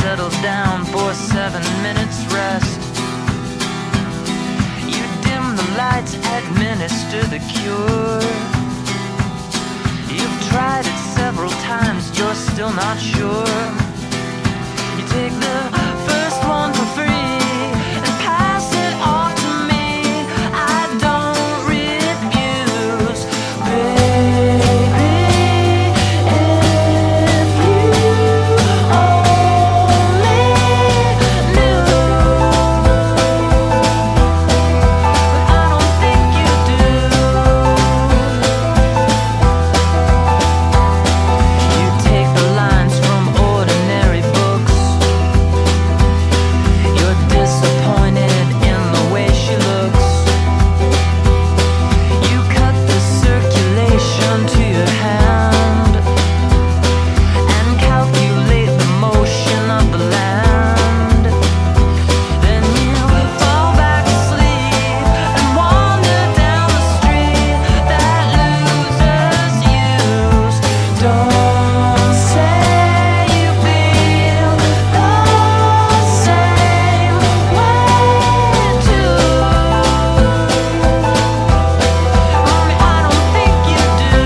settles down for 7 minutes rest. You dim the lights, administer the cure. You've tried it several times, you're still not sure. You take the first one for free and pass it off to me. I don't refuse, baby. If you only knew, but I don't think you do. You take the lines from ordinary books. You're disappointed in the way she looks. You cut the circulation to your hand and calculate the motion of the land. Then you fall back asleep and wander down the street that losers use. Don't say you feel the same way too. Mommy, I don't think you do.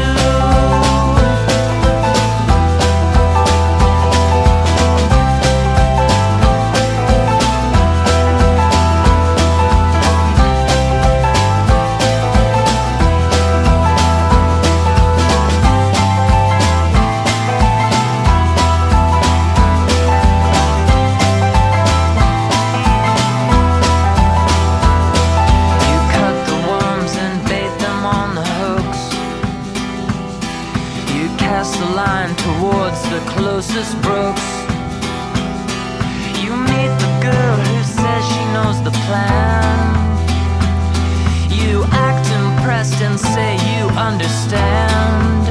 You cut the worms and bait them on the hooks. You cast the line towards the closest brooks. You meet the girl who says she knows the plan. You act impressed and say you understand.